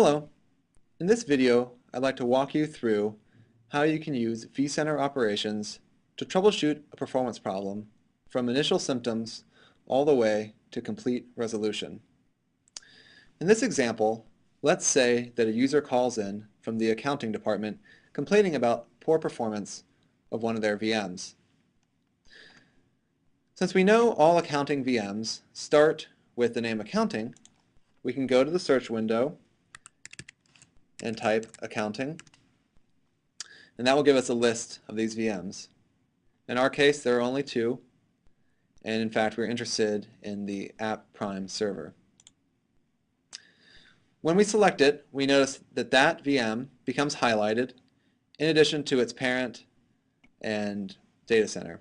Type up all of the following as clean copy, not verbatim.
Hello. In this video, I'd like to walk you through how you can use vCenter operations to troubleshoot a performance problem from initial symptoms all the way to complete resolution. In this example, let's say that a user calls in from the accounting department complaining about poor performance of one of their VMs. Since we know all accounting VMs start with the name accounting, we can go to the search window and type accounting, and that will give us a list of these VMs. In our case, there are only two, and in fact, we're interested in the app prime server. When we select it, we notice that that VM becomes highlighted in addition to its parent and data center.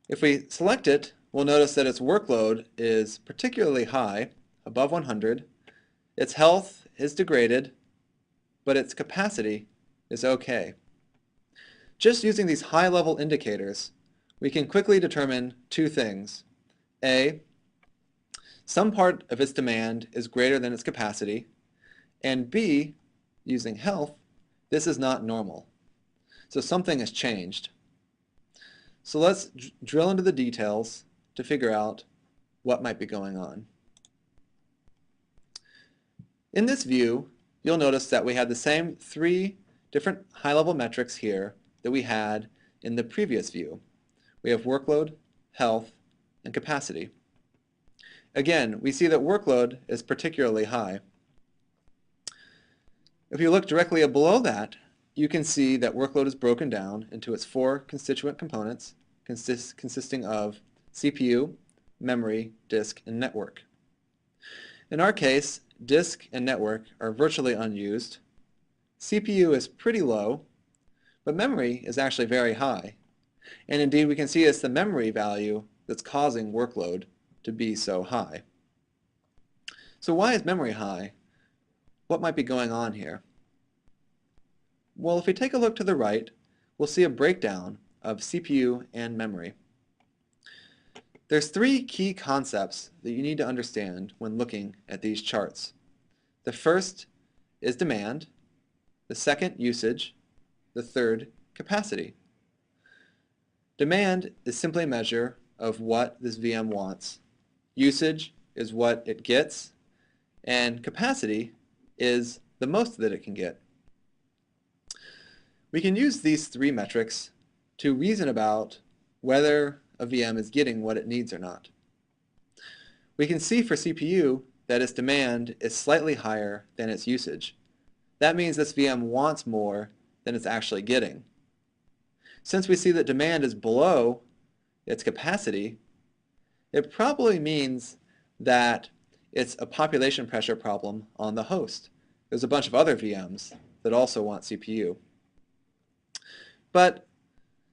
If we select it, we'll notice that its workload is particularly high, above 100. Its health is degraded, but its capacity is okay. Just using these high-level indicators, we can quickly determine two things. A, some part of its demand is greater than its capacity, and B, using health, this is not normal. So something has changed. So let's drill into the details to figure out what might be going on. In this view, you'll notice that we have the same three different high-level metrics here that we had in the previous view. We have workload, health, and capacity. Again, we see that workload is particularly high. If you look directly below that, you can see that workload is broken down into its four constituent components consisting of CPU, memory, disk, and network. In our case, disk and network are virtually unused. CPU is pretty low, but memory is actually very high. And indeed, we can see it's the memory value that's causing workload to be so high. So why is memory high? What might be going on here? Well, if we take a look to the right, we'll see a breakdown of CPU and memory. There's three key concepts that you need to understand when looking at these charts. The first is demand, the second usage, the third capacity. Demand is simply a measure of what this VM wants. Usage is what it gets, and capacity is the most that it can get. We can use these three metrics to reason about whether a VM is getting what it needs or not. We can see for CPU that its demand is slightly higher than its usage. That means this VM wants more than it's actually getting. Since we see that demand is below its capacity, it probably means that it's a population pressure problem on the host. There's a bunch of other VMs that also want CPU. But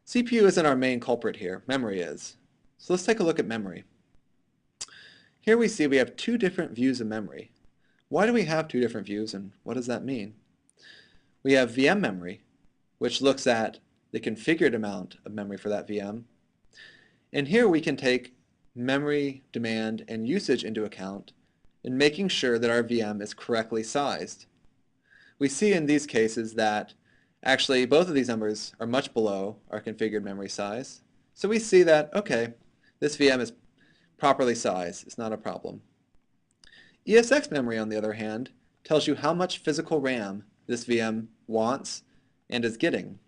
CPU isn't our main culprit here, memory is. So let's take a look at memory. Here we see we have two different views of memory. Why do we have two different views, and what does that mean? We have VM memory, which looks at the configured amount of memory for that VM. And here we can take memory, demand, and usage into account in making sure that our VM is correctly sized. We see in these cases that actually both of these numbers are much below our configured memory size. So we see that, okay, this VM is properly sized. It's not a problem. ESX memory, on the other hand, tells you how much physical RAM this VM wants and is getting.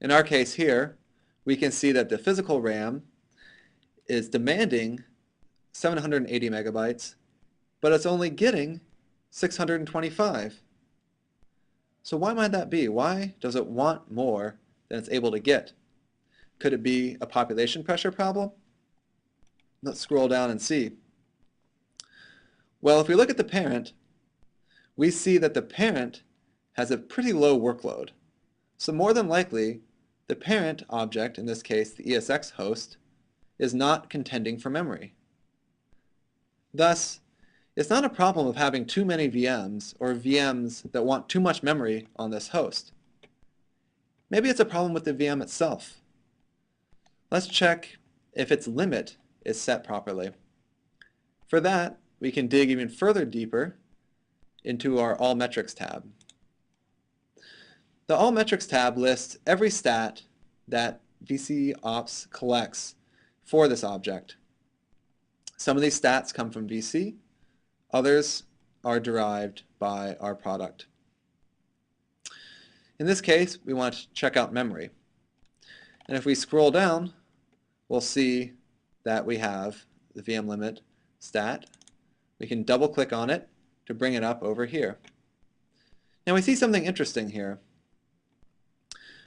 In our case here, we can see that the physical RAM is demanding 780 megabytes, but it's only getting 625. So why might that be? Why does it want more than it's able to get? Could it be a population pressure problem? Let's scroll down and see. Well, if we look at the parent, we see that the parent has a pretty low workload. So more than likely, the parent object, in this case the ESX host, is not contending for memory. Thus, it's not a problem of having too many VMs or VMs that want too much memory on this host. Maybe it's a problem with the VM itself. Let's check if its limit is set properly. For that, we can dig even further deeper into our All Metrics tab. The All Metrics tab lists every stat that VC-Ops collects for this object. Some of these stats come from VC, others are derived by our product. In this case, we want to check out memory. And if we scroll down, we'll see that we have the VM limit stat. We can double click on it to bring it up over here. Now we see something interesting here.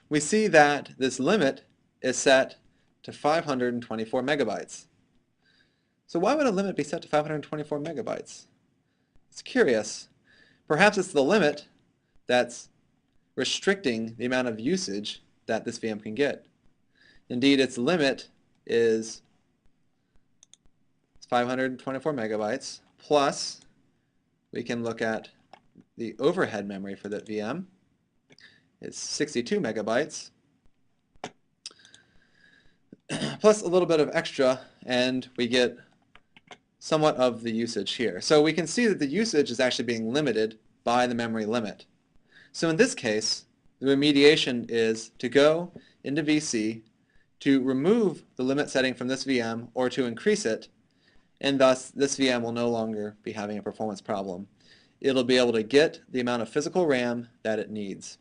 We see that this limit is set to 524 megabytes. So why would a limit be set to 524 megabytes? It's curious. Perhaps it's the limit that's restricting the amount of usage that this VM can get. Indeed, its limit is 524 megabytes, plus we can look at the overhead memory for that VM. It's 62 megabytes, plus a little bit of extra, and we get somewhat of the usage here. So we can see that the usage is actually being limited by the memory limit. So in this case, the remediation is to go into VC, to remove the limit setting from this VM or to increase it, and thus this VM will no longer be having a performance problem. It'll be able to get the amount of physical RAM that it needs.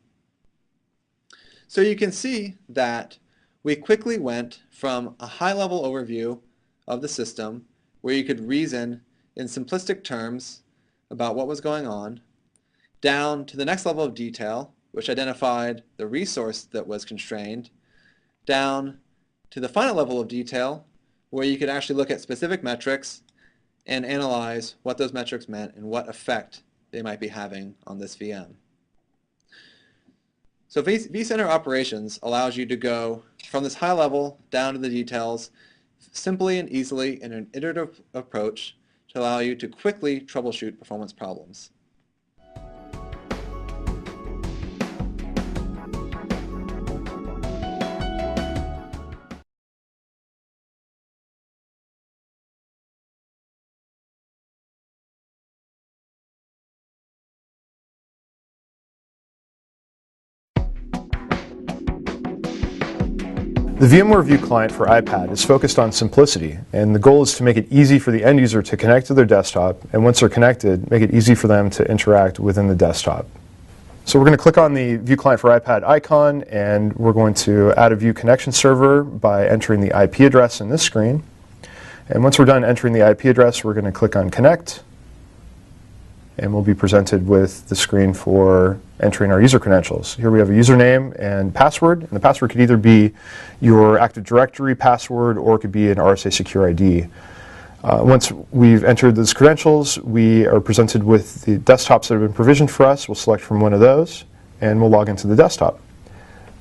So you can see that we quickly went from a high-level overview of the system where you could reason in simplistic terms about what was going on, down to the next level of detail, which identified the resource that was constrained, down to the final level of detail, where you could actually look at specific metrics and analyze what those metrics meant and what effect they might be having on this VM. So vCenter Operations allows you to go from this high level down to the details simply and easily in an iterative approach to allow you to quickly troubleshoot performance problems. The VMware View client for iPad is focused on simplicity, and the goal is to make it easy for the end user to connect to their desktop, and once they're connected, make it easy for them to interact within the desktop. So we're going to click on the View client for iPad icon, and we're going to add a View connection server by entering the IP address in this screen. And once we're done entering the IP address, we're going to click on Connect, and we'll be presented with the screen for entering our user credentials. Here we have a username and password, and the password could either be your Active Directory password or it could be an RSA Secure ID. Once we've entered those credentials, we are presented with the desktops that have been provisioned for us. We'll select from one of those, and we'll log into the desktop.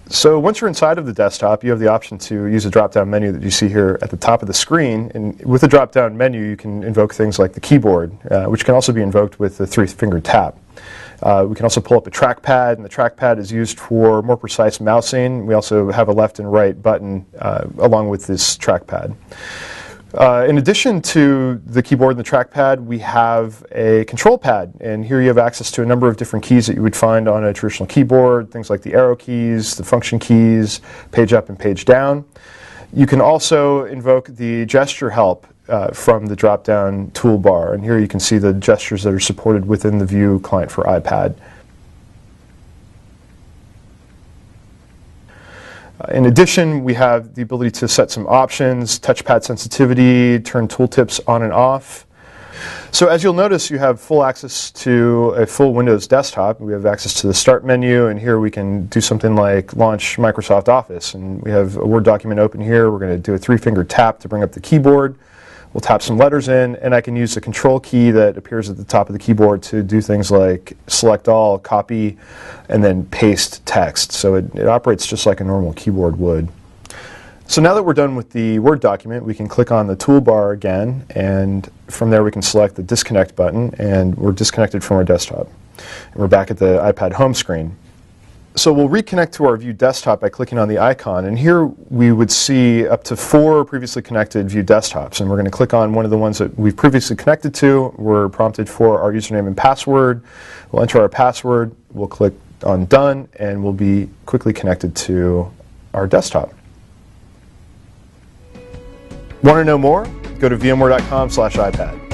So once you're inside of the desktop, you have the option to use a drop-down menu that you see here at the top of the screen. And with the drop-down menu, you can invoke things like the keyboard, which can also be invoked with the three-finger tap. We can also pull up a trackpad, and the trackpad is used for more precise mousing. We also have a left and right button along with this trackpad. In addition to the keyboard and the trackpad, we have a control pad, and here you have access to a number of different keys that you would find on a traditional keyboard, things like the arrow keys, the function keys, page up and page down. You can also invoke the gesture help from the drop-down toolbar, and here you can see the gestures that are supported within the View client for iPad. In addition, we have the ability to set some options, touchpad sensitivity, turn tooltips on and off. So as you'll notice, you have full access to a full Windows desktop. We have access to the Start menu, and here we can do something like launch Microsoft Office. And we have a Word document open here. We're going to do a three-finger tap to bring up the keyboard. We'll tap some letters in, and I can use the control key that appears at the top of the keyboard to do things like select all, copy, and then paste text. So it operates just like a normal keyboard would. So now that we're done with the Word document, we can click on the toolbar again, and from there we can select the disconnect button, and we're disconnected from our desktop. And we're back at the iPad home screen. So we'll reconnect to our View desktop by clicking on the icon, and here we would see up to 4 previously connected View desktops, and we're going to click on one of the ones that we've previously connected to. We're prompted for our username and password. We'll enter our password, we'll click on Done, and we'll be quickly connected to our desktop. Want to know more? Go to vmware.com/iPad.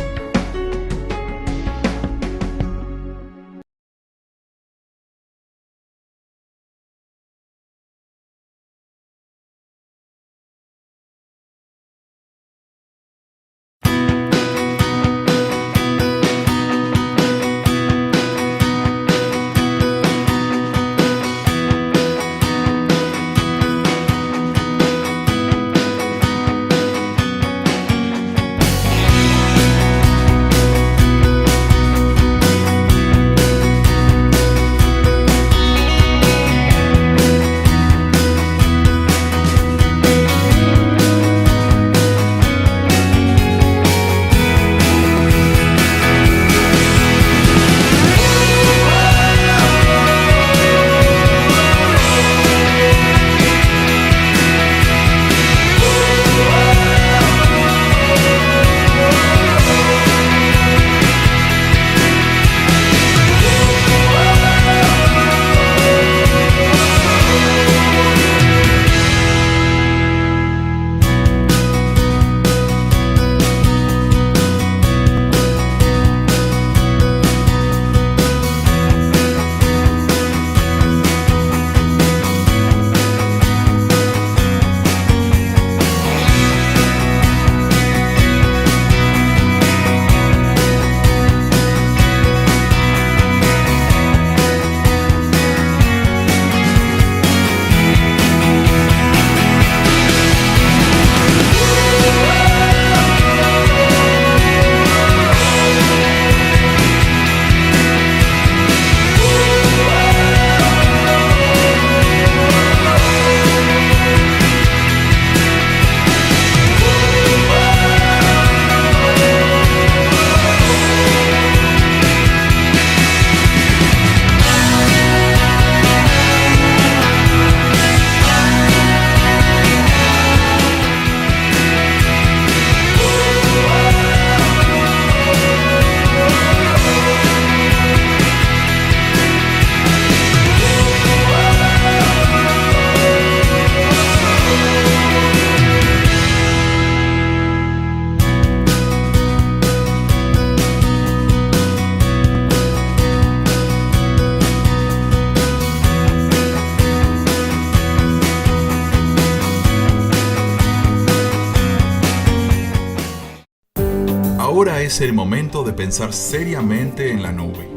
Ahora es el momento de pensar seriamente en la nube.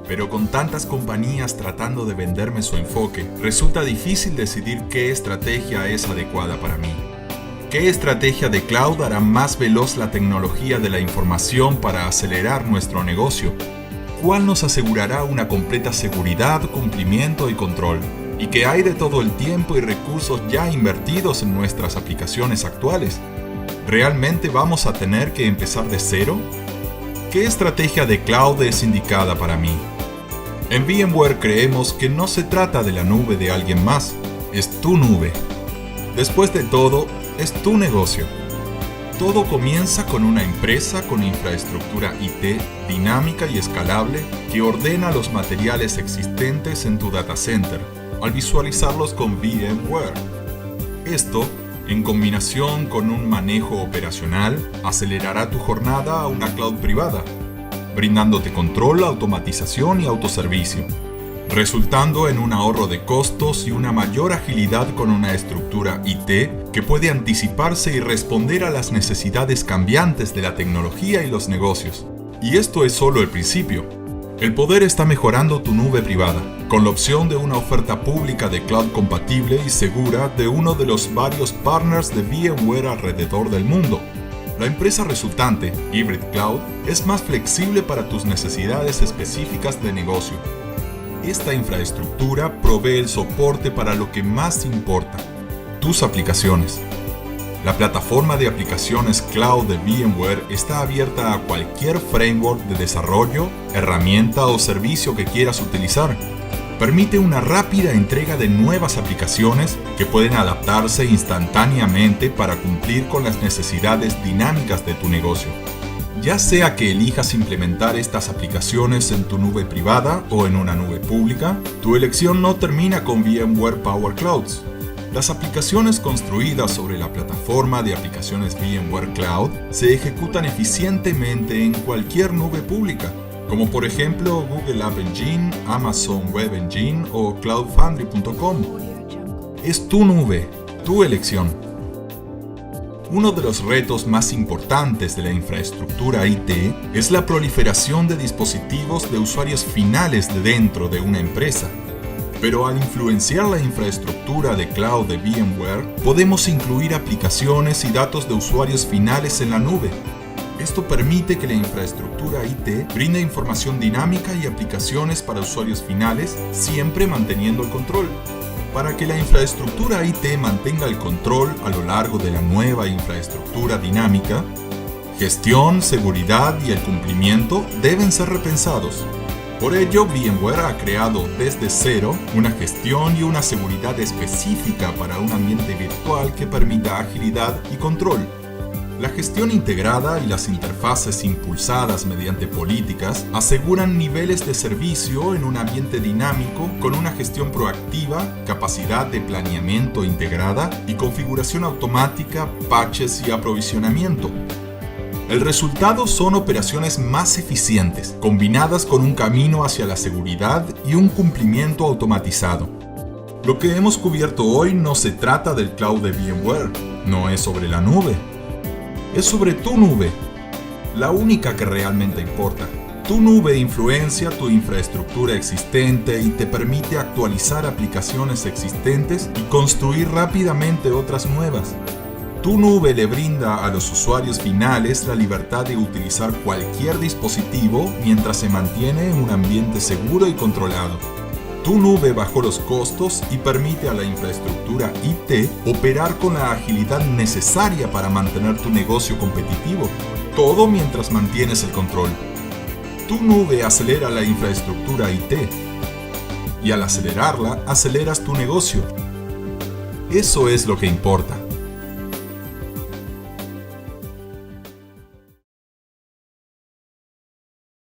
Pero con tantas compañías tratando de venderme su enfoque, resulta difícil decidir qué estrategia es adecuada para mí. ¿Qué estrategia de cloud hará más veloz la tecnología de la información para acelerar nuestro negocio? ¿Cuál nos asegurará una completa seguridad, cumplimiento y control? ¿Y qué hay de todo el tiempo y recursos ya invertidos en nuestras aplicaciones actuales? ¿Realmente vamos a tener que empezar de cero? ¿Qué estrategia de cloud es indicada para mí? En VMware creemos que no se trata de la nube de alguien más, es tu nube. Después de todo, es tu negocio. Todo comienza con una empresa con infraestructura IT dinámica y escalable que ordena los materiales existentes en tu data center al visualizarlos con VMware. Esto, en combinación con un manejo operacional, acelerará tu jornada a una cloud privada, brindándote control, automatización y autoservicio, resultando en un ahorro de costos y una mayor agilidad con una estructura IT que puede anticiparse y responder a las necesidades cambiantes de la tecnología y los negocios. Y esto es solo el principio. El poder está mejorando tu nube privada, con la opción de una oferta pública de cloud compatible y segura de uno de los varios partners de VMware alrededor del mundo. La empresa resultante, Hybrid Cloud, es más flexible para tus necesidades específicas de negocio. Esta infraestructura provee el soporte para lo que más importa, tus aplicaciones. La plataforma de aplicaciones cloud de VMware está abierta a cualquier framework de desarrollo, herramienta o servicio que quieras utilizar. permite una rápida entrega de nuevas aplicaciones que pueden adaptarse instantáneamente para cumplir con las necesidades dinámicas de tu negocio. Ya sea que elijas implementar estas aplicaciones en tu nube privada o en una nube pública, tu elección no termina con VMware Power Clouds. Las aplicaciones construidas sobre la plataforma de aplicaciones VMware Cloud se ejecutan eficientemente en cualquier nube pública, como por ejemplo Google App Engine, Amazon Web Engine o cloudfoundry.com. Es tu nube, tu elección. Uno de los retos más importantes de la infraestructura IT es la proliferación de dispositivos de usuarios finales dentro de una empresa. Pero al influenciar la infraestructura de cloud de VMware, podemos incluir aplicaciones y datos de usuarios finales en la nube. Esto permite que la infraestructura IT brinde información dinámica y aplicaciones para usuarios finales, siempre manteniendo el control. Para que la infraestructura IT mantenga el control a lo largo de la nueva infraestructura dinámica, gestión, seguridad y el cumplimiento deben ser repensados. Por ello, VMware ha creado desde cero una gestión y una seguridad específica para un ambiente virtual que permita agilidad y control. La gestión integrada y las interfaces impulsadas mediante políticas aseguran niveles de servicio en un ambiente dinámico con una gestión proactiva, capacidad de planeamiento integrada y configuración automática, patches y aprovisionamiento. El resultado son operaciones más eficientes, combinadas con un camino hacia la seguridad y un cumplimiento automatizado. Lo que hemos cubierto hoy no se trata del cloud de VMware, no es sobre la nube. Es sobre tu nube, la única que realmente importa. Tu nube influencia tu infraestructura existente y te permite actualizar aplicaciones existentes y construir rápidamente otras nuevas. Tu nube le brinda a los usuarios finales la libertad de utilizar cualquier dispositivo mientras se mantiene en un ambiente seguro y controlado. Tu nube bajó los costos y permite a la infraestructura IT operar con la agilidad necesaria para mantener tu negocio competitivo, todo mientras mantienes el control. Tu nube acelera la infraestructura IT y al acelerarla, aceleras tu negocio. Eso es lo que importa.